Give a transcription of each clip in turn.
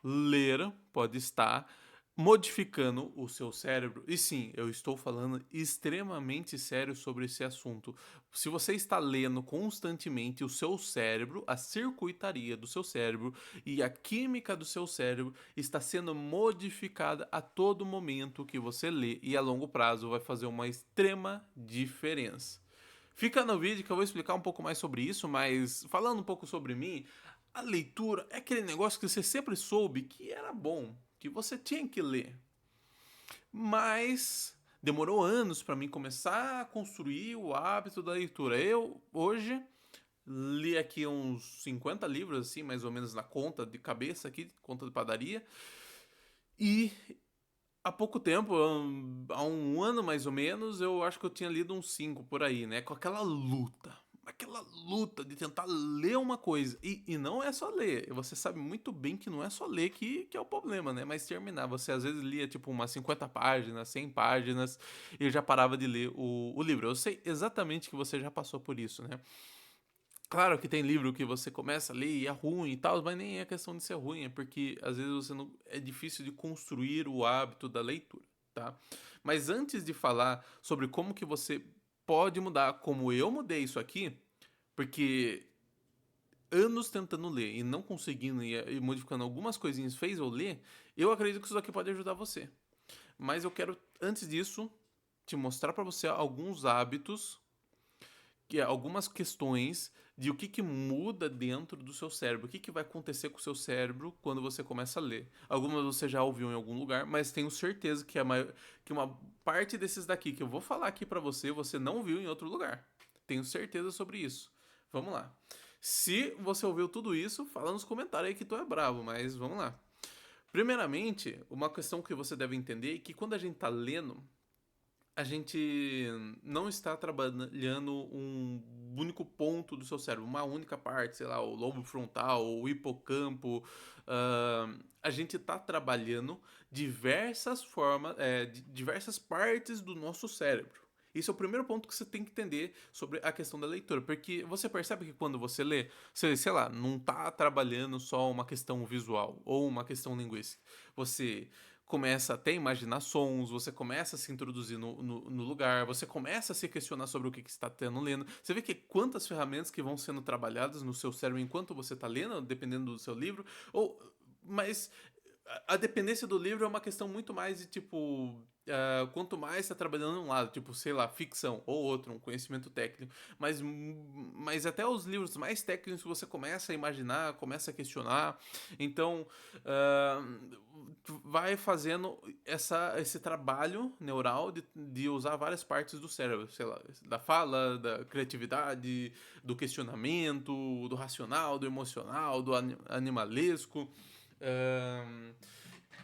ler pode estar modificando o seu cérebro. E sim, eu estou falando extremamente sério sobre esse assunto. Se você está lendo constantemente, o seu cérebro, a circuitaria do seu cérebro e a química do seu cérebro está sendo modificada a todo momento que você lê e a longo prazo vai fazer uma extrema diferença. Fica no vídeo que eu vou explicar um pouco mais sobre isso, mas falando um pouco sobre mim, a leitura é aquele negócio que você sempre soube que era bom, que você tinha que ler. Mas demorou anos para mim começar a construir o hábito da leitura. Eu hoje li aqui uns 50 livros assim, mais ou menos na conta de cabeça aqui, conta de padaria. E há pouco tempo, há um ano mais ou menos, eu acho que eu tinha lido uns 5 por aí, né? Com aquela luta de tentar ler uma coisa. E não é só ler, você sabe muito bem que não é só ler que é o problema, né? Mas terminar, você às vezes lia tipo umas 50 páginas, 100 páginas, e já parava de ler o livro. Eu sei exatamente que você já passou por isso, né? Claro que tem livro que você começa a ler e é ruim e tal, mas nem é questão de ser ruim, é porque às vezes você não é difícil de construir o hábito da leitura, tá? Mas antes de falar sobre como que você pode mudar, como eu mudei isso aqui, porque anos tentando ler e não conseguindo e modificando algumas coisinhas fez eu ler, eu acredito que isso daqui pode ajudar você. Mas eu quero antes disso te mostrar para você alguns hábitos que é algumas questões de o que muda dentro do seu cérebro, o que vai acontecer com o seu cérebro quando você começa a ler. Algumas você já ouviu em algum lugar, mas tenho certeza que, que uma parte desses daqui que eu vou falar aqui pra você, você não viu em outro lugar. Tenho certeza sobre isso. Vamos lá. Se você ouviu tudo isso, fala nos comentários aí que tu é bravo, mas vamos lá. Primeiramente, uma questão que você deve entender é que quando a gente tá lendo, a gente não está trabalhando um único ponto do seu cérebro, uma única parte, sei lá, o lobo frontal, o hipocampo. A gente está trabalhando diversas formas, diversas partes do nosso cérebro. Esse é o primeiro ponto que você tem que entender sobre a questão da leitura, porque você percebe que quando você lê, você, sei lá, não está trabalhando só uma questão visual ou uma questão linguística. Você começa até a imaginar sons, você começa a se introduzir no lugar, você começa a se questionar sobre o que está tendo lendo. Você vê que quantas ferramentas que vão sendo trabalhadas no seu cérebro enquanto você está lendo, dependendo do seu livro, ou mas a dependência do livro é uma questão muito mais de tipo. Quanto mais está trabalhando um lado, tipo, sei lá, ficção ou outro, um conhecimento técnico, mas até os livros mais técnicos você começa a imaginar, começa a questionar, então vai fazendo esse trabalho neural de usar várias partes do cérebro, sei lá, da fala, da criatividade, do questionamento, do racional, do emocional, do animalesco. Ahn,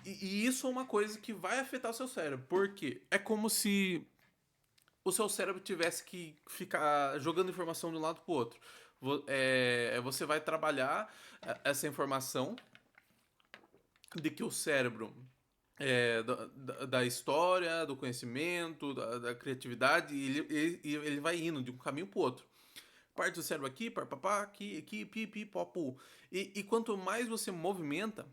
e isso é uma coisa que vai afetar o seu cérebro, porque é como se o seu cérebro tivesse que ficar jogando informação de um lado para o outro. Você vai trabalhar essa informação de que o cérebro da história, do conhecimento, da criatividade, ele vai indo de um caminho para o outro. Parte do cérebro aqui, papá, aqui, pi, pó, pu. E quanto mais você movimenta,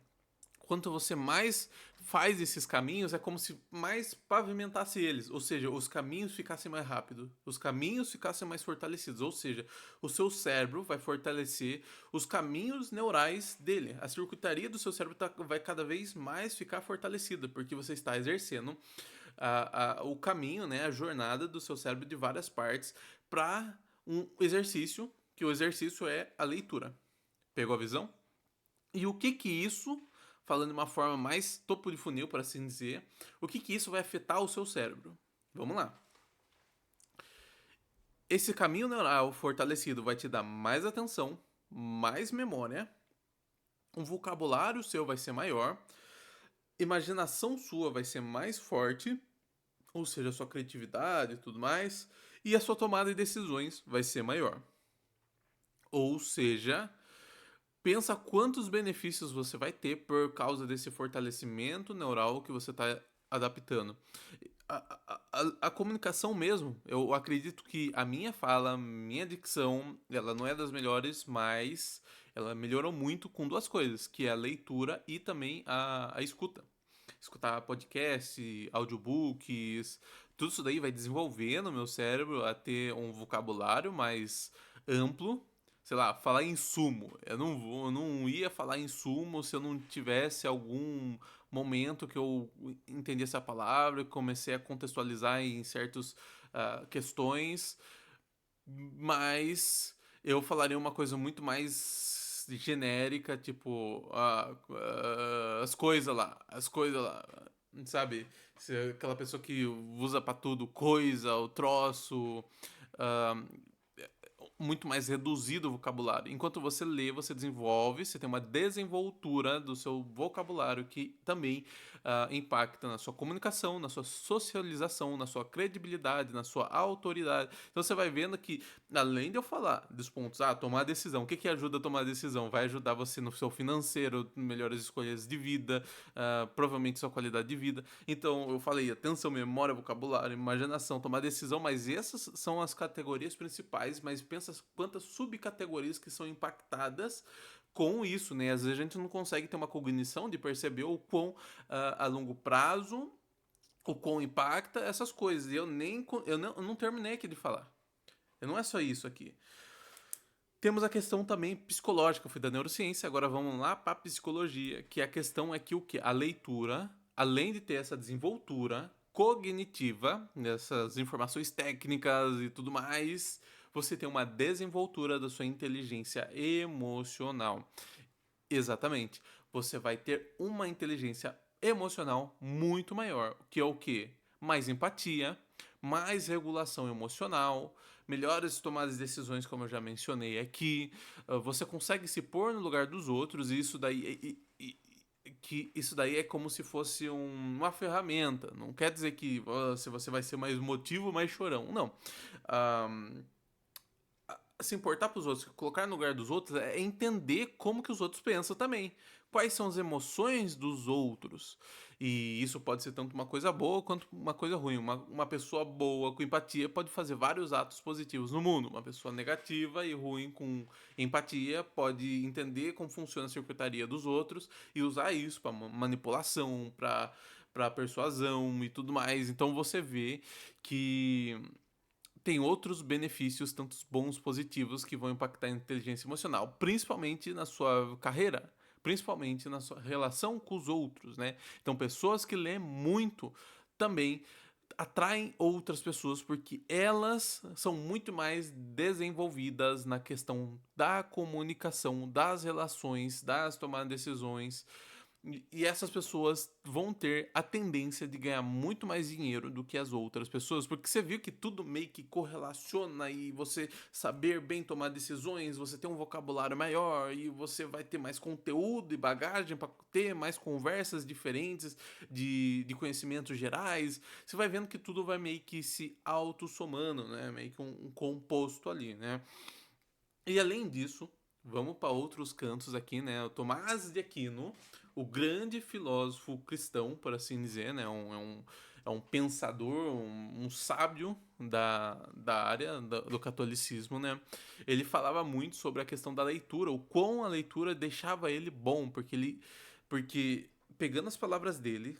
quanto você mais faz esses caminhos, é como se mais pavimentasse eles, ou seja, os caminhos ficassem mais rápidos, os caminhos ficassem mais fortalecidos, ou seja, o seu cérebro vai fortalecer os caminhos neurais dele, a circuitaria do seu cérebro vai cada vez mais ficar fortalecida, porque você está exercendo o caminho, né, a jornada do seu cérebro de várias partes para um exercício, que o exercício é a leitura. Pegou a visão? E o que isso, falando de uma forma mais topo de funil, por assim dizer, o que isso vai afetar o seu cérebro? Vamos lá. Esse caminho neural fortalecido vai te dar mais atenção, mais memória, um vocabulário seu vai ser maior, imaginação sua vai ser mais forte, ou seja, a sua criatividade e tudo mais, e a sua tomada de decisões vai ser maior. Ou seja, pensa quantos benefícios você vai ter por causa desse fortalecimento neural que você está adaptando. A comunicação mesmo, eu acredito que a minha fala, minha dicção, ela não é das melhores, mas ela melhorou muito com duas coisas, que é a leitura e também a escuta. Escutar podcast, audiobooks, tudo isso daí vai desenvolvendo o meu cérebro a ter um vocabulário mais amplo. Sei lá, falar em sumo. Eu não ia falar em sumo se eu não tivesse algum momento que eu entendesse a palavra, comecei a contextualizar em certas questões, mas eu falaria uma coisa muito mais genérica, tipo, as coisas lá, sabe? Aquela pessoa que usa pra tudo coisa, o troço, ah, muito mais reduzido o vocabulário. Enquanto você lê, você desenvolve, você tem uma desenvoltura do seu vocabulário que também impacta na sua comunicação, na sua socialização, na sua credibilidade, na sua autoridade. Então você vai vendo que, além de eu falar dos pontos, tomar decisão, o que que ajuda a tomar decisão? Vai ajudar você no seu financeiro, melhores escolhas de vida, provavelmente sua qualidade de vida. Então eu falei atenção, memória, vocabulário, imaginação, tomar decisão, mas essas são as categorias principais, mas pensa quantas subcategorias que são impactadas com isso, né? Às vezes a gente não consegue ter uma cognição de perceber o quão a longo prazo, o quão impacta essas coisas. E eu não terminei aqui de falar. Não é só isso aqui. Temos a questão também psicológica, eu fui da neurociência, agora vamos lá para a psicologia, que a questão é que o que? A leitura, além de ter essa desenvoltura cognitiva, dessas informações técnicas e tudo mais, você tem uma desenvoltura da sua inteligência emocional. Exatamente. Você vai ter uma inteligência emocional muito maior, que é o quê? Mais empatia, mais regulação emocional, melhores tomadas de decisões, como eu já mencionei aqui. Você consegue se pôr no lugar dos outros e isso daí que isso daí é como se fosse uma ferramenta. Não quer dizer que se você vai ser mais motivo, mais chorão. Não. Um, Se importar para os outros, colocar no lugar dos outros, é entender como que os outros pensam também. Quais são as emoções dos outros. E isso pode ser tanto uma coisa boa quanto uma coisa ruim. Uma pessoa boa com empatia pode fazer vários atos positivos no mundo. Uma pessoa negativa e ruim com empatia pode entender como funciona a circuitaria dos outros e usar isso para manipulação, para persuasão e tudo mais. Então você vê que tem outros benefícios, tanto bons positivos, que vão impactar a inteligência emocional, principalmente na sua carreira, principalmente na sua relação com os outros, né? Então, pessoas que lêem muito também atraem outras pessoas porque elas são muito mais desenvolvidas na questão da comunicação, das relações, das tomadas de decisões. E essas pessoas vão ter a tendência de ganhar muito mais dinheiro do que as outras pessoas, porque você viu que tudo meio que correlaciona e você saber bem tomar decisões, você ter um vocabulário maior e você vai ter mais conteúdo e bagagem para ter mais conversas diferentes de conhecimentos gerais. Você vai vendo que tudo vai meio que se auto-somando, né? Meio que um composto ali, né? E além disso, vamos para outros cantos aqui, né? O Tomás de Aquino, o grande filósofo cristão, por assim dizer, né? É um pensador, um sábio da área do catolicismo, né? Ele falava muito sobre a questão da leitura, o quão a leitura deixava ele bom, porque pegando as palavras dele,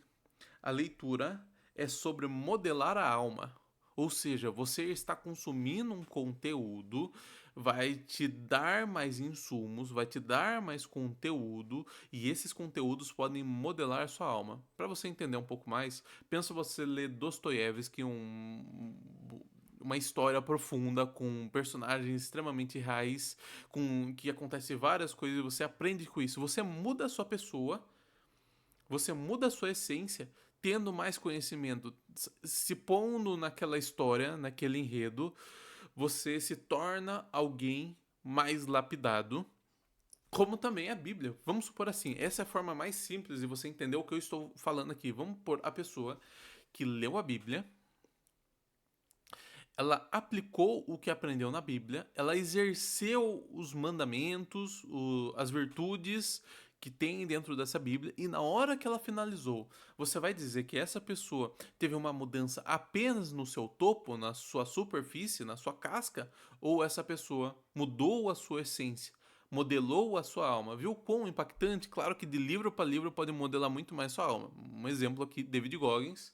a leitura é sobre modelar a alma. Ou seja, você está consumindo um conteúdo, vai te dar mais insumos, vai te dar mais conteúdo, e esses conteúdos podem modelar sua alma. Para você entender um pouco mais, pensa você ler Dostoiévski, uma história profunda com personagens extremamente reais, com que acontece várias coisas, você aprende com isso, você muda a sua pessoa, você muda a sua essência tendo mais conhecimento, se pondo naquela história, naquele enredo, você se torna alguém mais lapidado, como também a Bíblia. Vamos supor assim, essa é a forma mais simples de você entender o que eu estou falando aqui. Vamos pôr a pessoa que leu a Bíblia, ela aplicou o que aprendeu na Bíblia, ela exerceu os mandamentos, as virtudes que tem dentro dessa Bíblia, e na hora que ela finalizou, você vai dizer que essa pessoa teve uma mudança apenas no seu topo, na sua superfície, na sua casca, ou essa pessoa mudou a sua essência, modelou a sua alma. Viu quão impactante? Claro que de livro para livro pode modelar muito mais sua alma. Um exemplo aqui, David Goggins.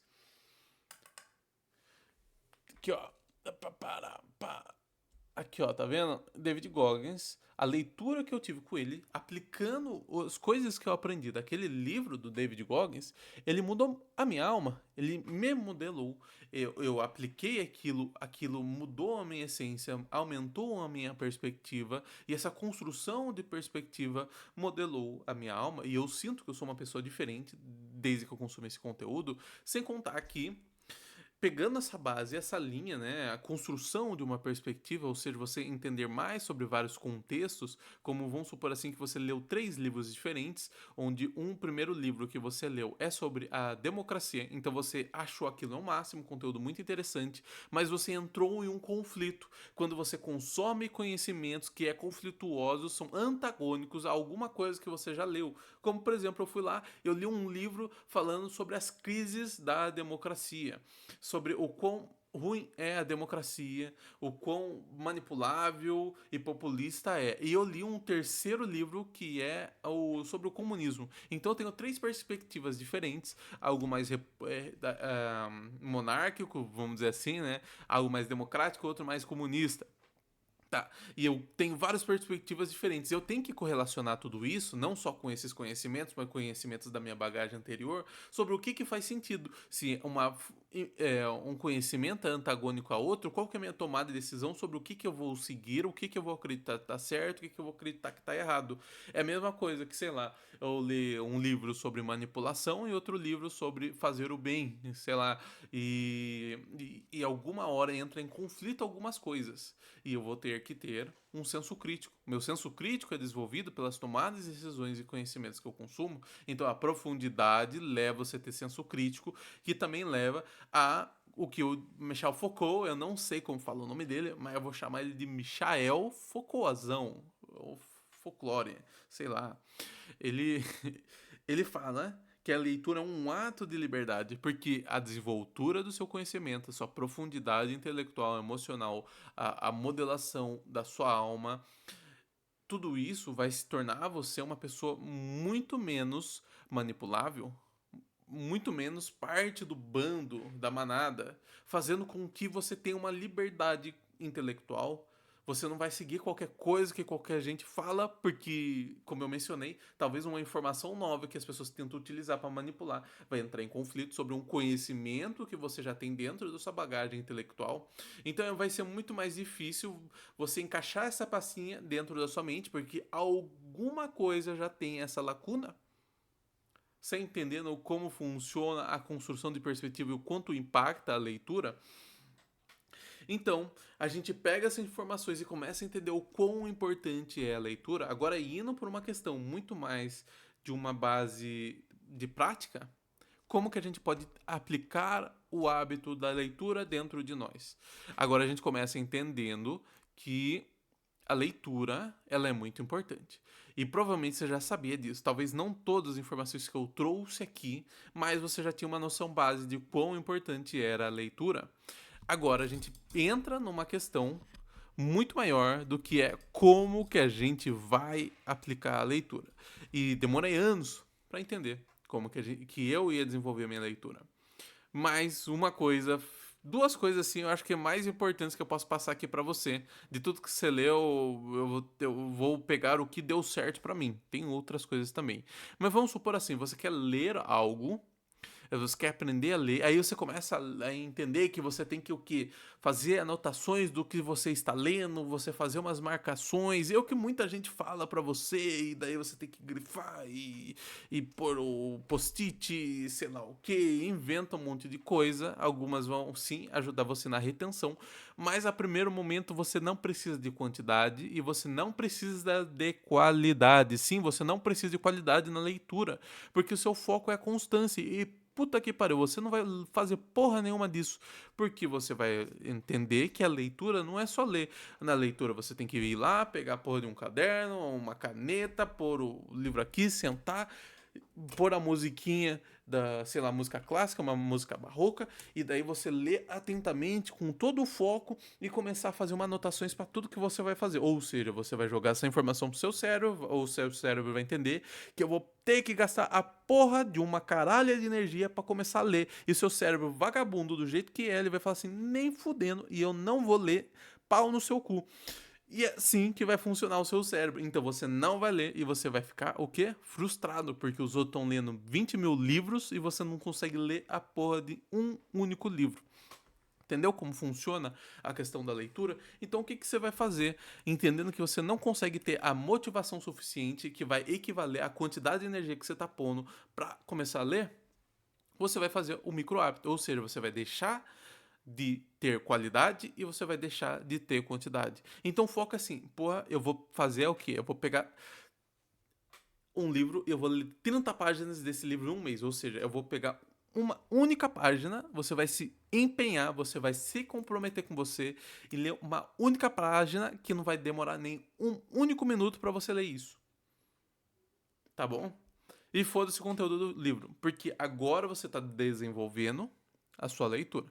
Aqui, ó. Aqui, ó, tá vendo? David Goggins, a leitura que eu tive com ele, aplicando as coisas que eu aprendi daquele livro do David Goggins, ele mudou a minha alma, ele me modelou. Eu apliquei aquilo mudou a minha essência, aumentou a minha perspectiva, e essa construção de perspectiva modelou a minha alma, e eu sinto que eu sou uma pessoa diferente desde que eu consumi esse conteúdo, sem contar que pegando essa base, essa linha, né, a construção de uma perspectiva, ou seja, você entender mais sobre vários contextos, como vamos supor assim que você leu 3 livros diferentes, onde um primeiro livro que você leu é sobre a democracia, então você achou aquilo ao máximo, conteúdo muito interessante, mas você entrou em um conflito. Quando você consome conhecimentos que é conflituosos, são antagônicos a alguma coisa que você já leu. Como, por exemplo, eu fui lá, eu li um livro falando sobre as crises da democracia, sobre o quão ruim é a democracia, o quão manipulável e populista é. E eu li um terceiro livro que é sobre o comunismo. Então eu tenho 3 perspectivas diferentes, algo mais monárquico, vamos dizer assim, né? Algo mais democrático, outro mais comunista. Tá, e eu tenho várias perspectivas diferentes. Eu tenho que correlacionar tudo isso, não só com esses conhecimentos, mas conhecimentos da minha bagagem anterior, sobre o que faz sentido. Se um conhecimento é antagônico a outro, qual que é a minha tomada de decisão sobre o que eu vou seguir, o que eu vou acreditar que tá certo, o que eu vou acreditar que tá errado. É a mesma coisa que, sei lá, eu ler um livro sobre manipulação e outro livro sobre fazer o bem, sei lá, e alguma hora entra em conflito algumas coisas. E eu vou ter que ter um senso crítico. Meu senso crítico é desenvolvido pelas tomadas de decisões e conhecimentos que eu consumo. Então a profundidade leva você a ter senso crítico, que também leva a o que o Michel Foucault, eu não sei como fala o nome dele, mas eu vou chamar ele de Michael Foucaultzão, ou folclore, sei lá. Ele, ele fala que a leitura é um ato de liberdade, porque a desenvoltura do seu conhecimento, a sua profundidade intelectual, emocional, a modelação da sua alma, tudo isso vai se tornar você uma pessoa muito menos manipulável, muito menos parte do bando, da manada, fazendo com que você tenha uma liberdade intelectual. Você não vai seguir qualquer coisa que qualquer gente fala, porque, como eu mencionei, talvez uma informação nova que as pessoas tentam utilizar para manipular vai entrar em conflito sobre um conhecimento que você já tem dentro da sua bagagem intelectual. Então vai ser muito mais difícil você encaixar essa passinha dentro da sua mente, porque alguma coisa já tem essa lacuna, sem entendendo como funciona a construção de perspectiva e o quanto impacta a leitura. Então, a gente pega essas informações e começa a entender o quão importante é a leitura. Agora, indo por uma questão muito mais de uma base de prática, como que a gente pode aplicar o hábito da leitura dentro de nós? Agora a gente começa entendendo que a leitura, ela é muito importante. E provavelmente você já sabia disso. Talvez não todas as informações que eu trouxe aqui, mas você já tinha uma noção base de quão importante era a leitura. Agora a gente entra numa questão muito maior do que é como que a gente vai aplicar a leitura. E demorei anos para entender como que eu ia desenvolver a minha leitura. Mas duas coisas assim, eu acho que é mais importantes que eu posso passar aqui pra você. De tudo que você leu, eu vou pegar o que deu certo pra mim. Tem outras coisas também. Mas vamos supor assim, você quer ler algo, você quer aprender a ler, aí você começa a entender que você tem que o quê? Fazer anotações do que você está lendo, você fazer umas marcações, é o que muita gente fala pra você, e daí você tem que grifar e pôr o post-it, sei lá o que, inventa um monte de coisa, algumas vão sim ajudar você na retenção, mas a primeiro momento você não precisa de quantidade e você não precisa de qualidade, sim, você não precisa de qualidade na leitura, porque o seu foco é a constância e puta que pariu, você não vai fazer porra nenhuma disso, porque você vai entender que a leitura não é só ler. Na leitura você tem que ir lá, pegar a porra de um caderno, uma caneta, pôr o livro aqui, sentar, pôr a musiquinha da, sei lá, música clássica, uma música barroca, e daí você lê atentamente, com todo o foco, e começar a fazer uma anotações para tudo que você vai fazer. Ou seja, você vai jogar essa informação pro seu cérebro, ou o seu cérebro vai entender que eu vou ter que gastar a porra de uma caralha de energia para começar a ler. E o seu cérebro vagabundo, do jeito que é, ele vai falar assim, nem fudendo, e eu não vou ler, pau no seu cu. E é assim que vai funcionar o seu cérebro. Então você não vai ler e você vai ficar o quê? Frustrado, porque os outros estão lendo 20 mil livros e você não consegue ler a porra de um único livro. Entendeu como funciona a questão da leitura? Então o que, que você vai fazer? Entendendo que você não consegue ter a motivação suficiente que vai equivaler à quantidade de energia que você está pondo para começar a ler, você vai fazer o micro hábito. Ou seja, você vai deixar de ter qualidade e você vai deixar de ter quantidade. Então foca assim, porra, eu vou fazer o quê? Eu vou pegar um livro e eu vou ler 30 páginas desse livro em um mês. Ou seja, eu vou pegar uma única página, você vai se empenhar, você vai se comprometer com você e ler uma única página que não vai demorar nem um único minuto para você ler isso. Tá bom? E foda-se o conteúdo do livro, porque agora você está desenvolvendo a sua leitura.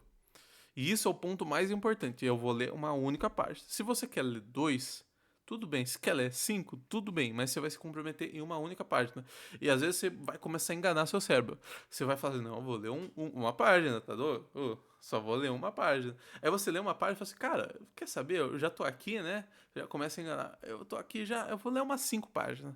E isso é o ponto mais importante. Eu vou ler uma única página. Se você quer ler dois, tudo bem. Se quer ler cinco, tudo bem. Mas você vai se comprometer em uma única página. E às vezes você vai começar a enganar seu cérebro. Você vai fazer, não, eu vou ler uma página, tá doido? Só vou ler uma página. Aí você lê uma página e fala assim, cara, quer saber? Eu já tô aqui, né? Já começa a enganar. Eu tô aqui já, eu vou ler umas 5 páginas.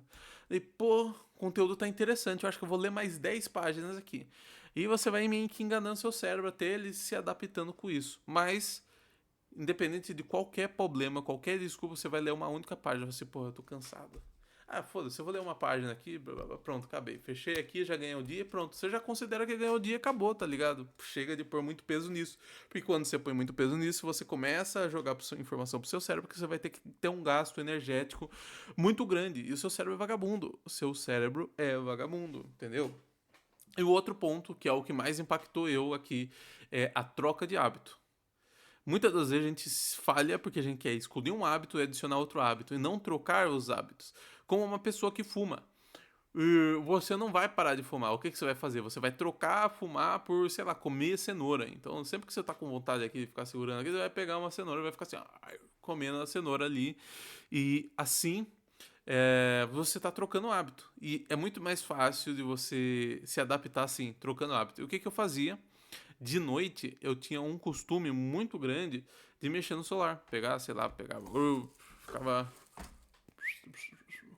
E, pô, o conteúdo tá interessante. Eu acho que eu vou ler mais 10 páginas aqui. E você vai meio que enganando seu cérebro até ele se adaptando com isso. Mas, independente de qualquer problema, qualquer desculpa, você vai ler uma única página. Você, porra, eu tô cansado. Ah, foda-se, eu vou ler uma página aqui, pronto, acabei. Fechei aqui, já ganhei o dia, pronto. Você já considera que ganhou o dia, acabou, tá ligado? Chega de pôr muito peso nisso. Porque quando você põe muito peso nisso, você começa a jogar informação pro seu cérebro, que você vai ter que ter um gasto energético muito grande. E o seu cérebro é vagabundo. O seu cérebro é vagabundo, entendeu? E o outro ponto, que é o que mais impactou eu aqui, é a troca de hábito. Muitas das vezes a gente falha porque a gente quer excluir um hábito e adicionar outro hábito e não trocar os hábitos. Como uma pessoa que fuma. Você não vai parar de fumar. O que, que você vai fazer? Você vai trocar fumar por, sei lá, comer cenoura. Então, sempre que você tá com vontade aqui de ficar segurando aqui, você vai pegar uma cenoura e vai ficar assim, comendo a cenoura ali. E assim você está trocando hábito. E é muito mais fácil de você se adaptar assim, trocando hábito. E o que, que eu fazia? De noite, eu tinha um costume muito grande de mexer no celular. Pegar, sei lá, ficava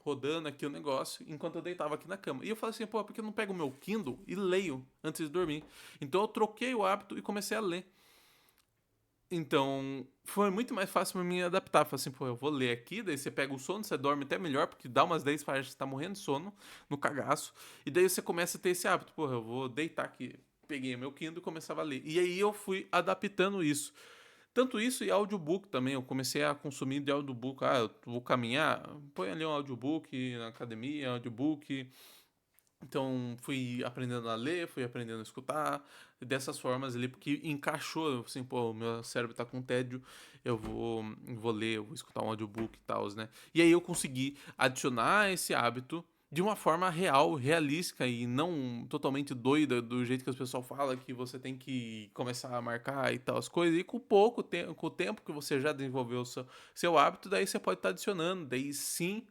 rodando aqui o negócio enquanto eu deitava aqui na cama. E eu falei assim, pô, por que eu não pego o meu Kindle e leio antes de dormir? Então eu troquei o hábito e comecei a ler. Então, foi muito mais fácil pra mim adaptar. Falei assim, pô, eu vou ler aqui, daí você pega o sono, você dorme até melhor, porque dá umas 10 páginas, você tá morrendo de sono, no cagaço. E daí você começa a ter esse hábito, pô, eu vou deitar aqui. Peguei meu Kindle e começava a ler. E aí eu fui adaptando isso. Tanto isso e audiobook também. Eu comecei a consumir de audiobook. Ah, eu vou caminhar, põe ali um audiobook na academia, audiobook. Então, fui aprendendo a ler, fui aprendendo a escutar, dessas formas ali, porque encaixou, assim, pô, o meu cérebro tá com tédio, eu vou ler, eu vou escutar um audiobook e tal, né? E aí eu consegui adicionar esse hábito de uma forma real, realística e não totalmente doida do jeito que as pessoas falam que você tem que começar a marcar e tal as coisas. E com pouco tempo, com o tempo que você já desenvolveu o seu hábito, daí você pode estar adicionando, daí sim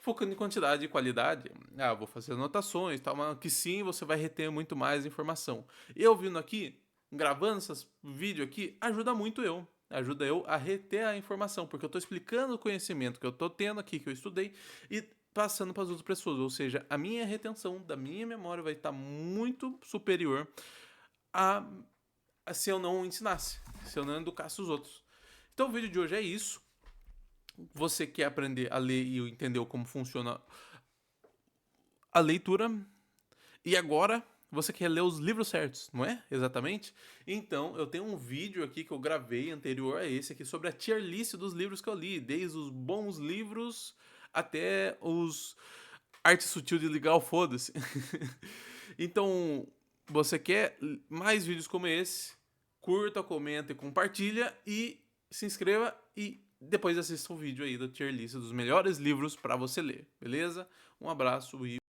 focando em quantidade e qualidade, vou fazer anotações, tal, mas que sim, você vai reter muito mais informação. Eu vindo aqui, gravando esses vídeos aqui, ajuda muito eu. Ajuda eu a reter a informação, porque eu estou explicando o conhecimento que eu estou tendo aqui, que eu estudei, e passando para as outras pessoas. Ou seja, a minha retenção da minha memória vai estar muito superior a, se eu não ensinasse, se eu não educasse os outros. Então o vídeo de hoje é isso. Você quer aprender a ler e entender como funciona a leitura, e agora você quer ler os livros certos, não é? Exatamente? Então, eu tenho um vídeo aqui que eu gravei anterior a esse aqui sobre a tier list dos livros que eu li, desde os bons livros até os arte sutil de ligar o foda-se. Então, você quer mais vídeos como esse? Curta, comenta e compartilha e se inscreva e depois assista o vídeo aí da tier list dos melhores livros para você ler, beleza? Um abraço e